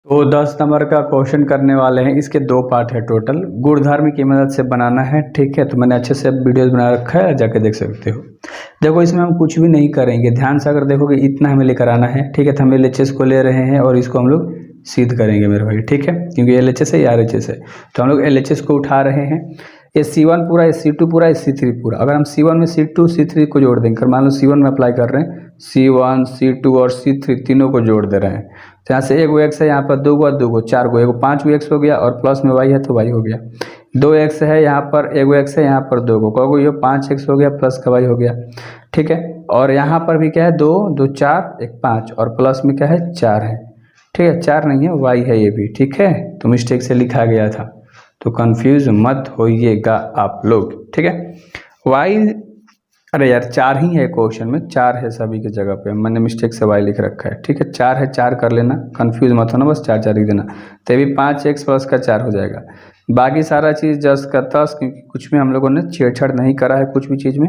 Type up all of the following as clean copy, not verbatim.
तो 10 नंबर का क्वेश्चन करने वाले हैं। इसके दो पार्ट है टोटल। गुणधर्म की मदद से बनाना है, ठीक है। तो मैंने अच्छे से वीडियोस बना रखा है, जाके देख सकते हो। देखो इसमें हम कुछ भी नहीं करेंगे, ध्यान से अगर देखोगे इतना हमें लेकर आना है, ठीक है। तो हम LHS को ले रहे हैं और इसको हम लोग सिद्ध करेंगे मेरे भाई, ठीक है। क्योंकि LHS है या RHS है, तो हम लोग LHS को उठा रहे हैं। ये C1 पूरा, ये C2 पूरा, ये C3 पूरा। अगर हम C1 में C2 C3 को जोड़ देंगे, मान लो C1 में अप्लाई कर रहे हैं, C1 C2 और C3 तीनों को जोड़ दे रहे हैं। तो यहाँ से एक x है, यहाँ पर दो गो चार गो, एगो 5 x हो गया और प्लस में y है तो y हो गया। 2x है यहाँ पर, एगो x है यहाँ पर, दो गो ये 5x हो गया प्लस का y हो गया, ठीक है। और यहाँ पर भी क्या है, 2 2 4 1 5 और प्लस में क्या है 4 है, ठीक है। 4 नहीं है, y है ये भी, ठीक है। तो मिस्टेक से लिखा गया था, तो कंफ्यूज मत होइएगा आप लोग, ठीक है। y, अरे यार 4 ही है क्वेश्चन में, 4 है सभी की जगह पे, मैंने मिस्टेक से y लिख रखा है, ठीक है। 4 है, 4 कर लेना, कंफ्यूज मत होना, बस 4 4 लिख देना। तो भी 5x प्लस का 4 हो जाएगा। बाकी सारा चीज़ जस का तस, क्योंकि कुछ में हम लोगों ने छेड़छाड़ नहीं करा है कुछ भी चीज़ में।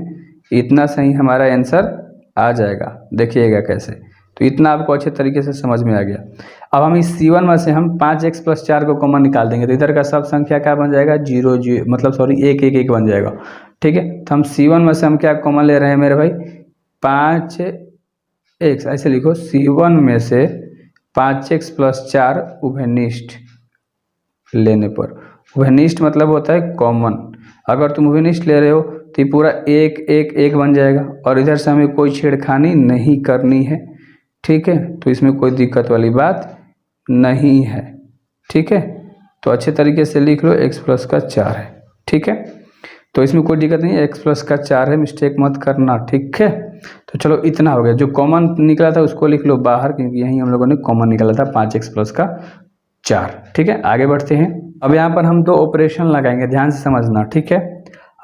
इतना सही हमारा आंसर आ जाएगा, देखिएगा कैसे। तो इतना आपको अच्छे तरीके से समझ में आ गया। अब हम इस C1 में से हम 5x प्लस 4 को कॉमन निकाल देंगे, तो इधर का सब संख्या क्या बन जाएगा, 0 0, मतलब सॉरी 1 1 1 बन जाएगा, ठीक है। तो हम C1 में से हम क्या कॉमन ले रहे हैं मेरे भाई, 5x, ऐसे लिखो C1 में से 5x प्लस 4 उभयनिष्ठ लेने पर। उभयनिष्ठ मतलब होता है कॉमन। अगर तुम उभयनिष्ठ ले रहे हो तो ये पूरा 1 1 1 बन जाएगा और इधर से हमें कोई छेड़खानी नहीं करनी है, ठीक है। तो इसमें कोई दिक्कत वाली बात नहीं है, ठीक है। तो अच्छे तरीके से लिख लो, x प्लस का 4 है, ठीक है। तो इसमें कोई दिक्कत नहीं है, x प्लस का 4 है, मिस्टेक मत करना, ठीक है। तो चलो इतना हो गया। जो कॉमन निकला था उसको लिख लो बाहर, क्योंकि यहीं हम लोगों ने कॉमन निकाला था 5x प्लस का 4, ठीक है। आगे बढ़ते हैं। अब यहाँ पर हम दो ऑपरेशन लगाएंगे, ध्यान से समझना, ठीक है।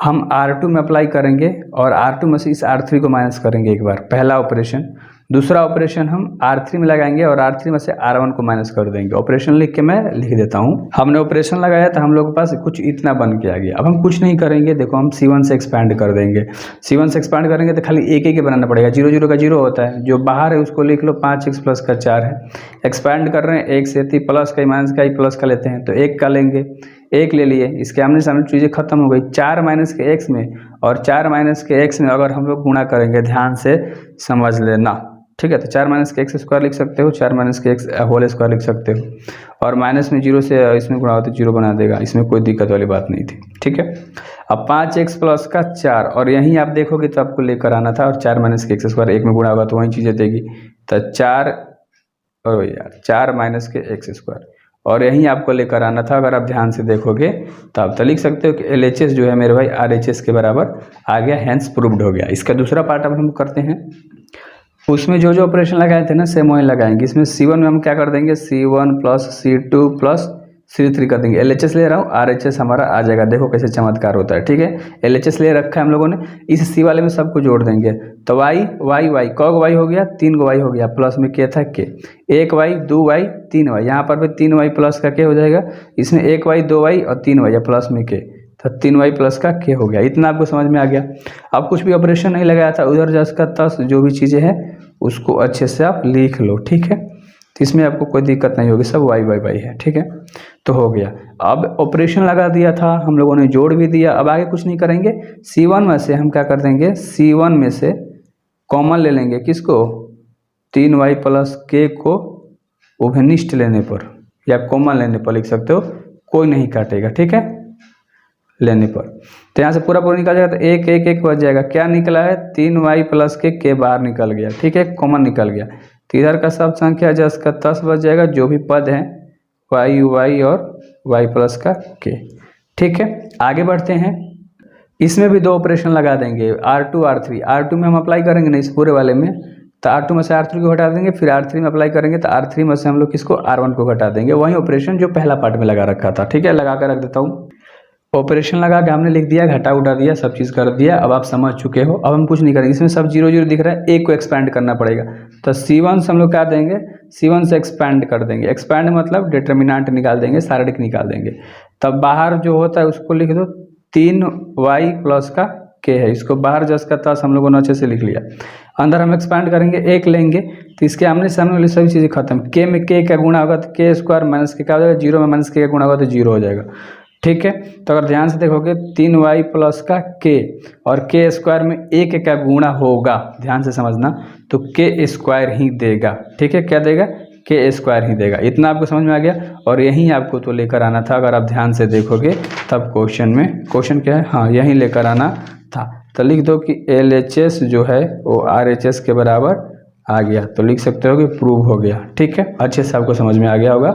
हम R2 में अप्लाई करेंगे और R2 में से इस R3 को माइनस करेंगे एक बार, पहला ऑपरेशन। दूसरा ऑपरेशन हम R3 में लगाएंगे और R3 में से R1 को माइनस कर देंगे। ऑपरेशन लिख के मैं लिख देता हूँ। हमने ऑपरेशन लगाया तो हम लोग के पास कुछ इतना बन के आ गया। अब हम कुछ नहीं करेंगे, देखो हम C1 से एक्सपैंड कर देंगे। C1 से एक्सपैंड करेंगे तो खाली एक ही बनाना पड़ेगा, 0 0 का 0 होता है, जो बाहर है उसको लिख लो, 5x प्लस का 4 है। एक्सपैंड कर रहे हैं 1 से, तो प्लस का माइनस का ही प्लस का लेते हैं, तो 1 का लेंगे, 1 ले लिए। इसके आमने सामने चीज़ें खत्म हो गई। 4 माइनस के x में और 4 माइनस के x में अगर हम लोग गुणा करेंगे, ध्यान से समझ लेना, ठीक है। तो 4 माइनस के x स्क्वायर लिख सकते हो, 4 माइनस के x होल स्क्वायर लिख सकते हो, और माइनस में 0 से इसमें गुणा होते 0 बना देगा, इसमें कोई दिक्कत वाली बात नहीं थी, ठीक है। अब 5x प्लस का 4, और यहीं आप देखोगे तो आपको लेकर आना था, और 4 माइनस के x स्क्वायर 1 में गुणा होगा तो वही चीज़ें देगी। तो 4, और यार 4 माइनस के x स्क्वायर, और यहीं आपको लेकर आना था। अगर आप ध्यान से देखोगे तो आप तो लिख सकते हो कि LHS जो है मेरे भाई RHS के बराबर आ गया, हैंस प्रूव्ड हो गया। इसका दूसरा पार्ट अब हम करते हैं। उसमें जो ऑपरेशन लगाए थे ना, सेम वही लगाएंगे। इसमें C1 में हम क्या कर देंगे, C1 plus C2 plus C3 कर देंगे। LHS ले रहा हूँ, RHS हमारा आ जाएगा। देखो कैसे चमत्कार होता है, ठीक है। LHS ले रखा है हम लोगों ने, इस C वाले में सबको जोड़ देंगे। तो y y y कौग y हो गया, 3 गो y हो गया, प्लस में k था k, 1 y 2 y 3 y, यहाँ पर भी 3 y प्लस का k हो जाएगा। इसमें 1 y 2 y और 3 y या प्लस में k, तो 3y प्लस का k हो गया। इतना आपको समझ में आ गया। अब कुछ भी ऑपरेशन नहीं लगाया था, उधर जस का तस जो भी चीज़ें हैं उसको अच्छे से आप लिख लो, ठीक है। तो इसमें आपको कोई दिक्कत नहीं होगी, सब y y y है, ठीक है। तो हो गया। अब ऑपरेशन लगा दिया था हम लोगों ने, जोड़ भी दिया। अब आगे कुछ नहीं करेंगे। C1 में से हम क्या कर देंगे, C1 में से कॉमन ले लेंगे, किसको, 3y प्लस k को उभयनिष्ठ लेने पर या कॉमन लेने पर लिख सकते हो, कोई नहीं काटेगा, ठीक है, लेने पर। तो यहाँ से पूरा निकल जाएगा, तो 1 1 1 बच जाएगा। क्या निकला है, 3y प्लस के बाहर निकल गया, ठीक है, कॉमन निकल गया। तो इधर का सब संख्या जस का तस बच जाएगा, जो भी पद हैं y y और y प्लस का k, ठीक है। आगे बढ़ते हैं। इसमें भी दो ऑपरेशन लगा देंगे, R2 R3। R2 में हम अप्लाई करेंगे ना इस पूरे वाले में, तो R2 में से R3 को हटा देंगे, फिर R3 में अप्लाई करेंगे तो R3 में से हम लोग किसको, R1 को घटा देंगे। वही ऑपरेशन जो पहला पार्ट में लगा रखा था, ठीक है। लगा कर रख देता हूँ। ऑपरेशन लगा के हमने लिख दिया, घटा उठा दिया, सब चीज़ कर दिया। अब आप समझ चुके हो। अब हम कुछ नहीं करेंगे, इसमें सब 0 0 दिख रहा है, एक को एक्सपैंड करना पड़ेगा। तो C1 से हम लोग क्या देंगे, C1 से एक्सपैंड कर देंगे। एक्सपैंड मतलब डिटर्मिनेंट निकाल देंगे, सारणिक निकाल देंगे। तब बाहर जो होता है उसको लिख दो, 3y प्लस का k है, इसको बाहर जस का तस हम लोगों ने अच्छे से लिख लिया। अंदर हम एक्सपांड करेंगे, एक लेंगे तो इसके आमने सामने वाली सभी चीज़ें खत्म। के में के का गुणा होगा तो के स्क्वायर माइनस के क्या हो जाएगा, जीरो में माइनस के का गुणा होगा तो जीरो हो जाएगा। ठीक है, तो अगर ध्यान से देखोगे 3y प्लस का के और के स्क्वायर में एक का गुणा होगा, ध्यान से समझना, तो के स्क्वायर ही देगा। ठीक है, क्या देगा, के स्क्वायर ही देगा। इतना आपको समझ में आ गया, और यहीं आपको तो लेकर आना था। अगर आप ध्यान से देखोगे तब क्वेश्चन में, क्वेश्चन क्या है, हाँ यहीं लेकर आना था। तो लिख दो कि LHS जो है वो RHS के बराबर आ गया, तो लिख सकते हो कि प्रूव हो गया। ठीक है, अच्छे से आपको समझ में आ गया होगा।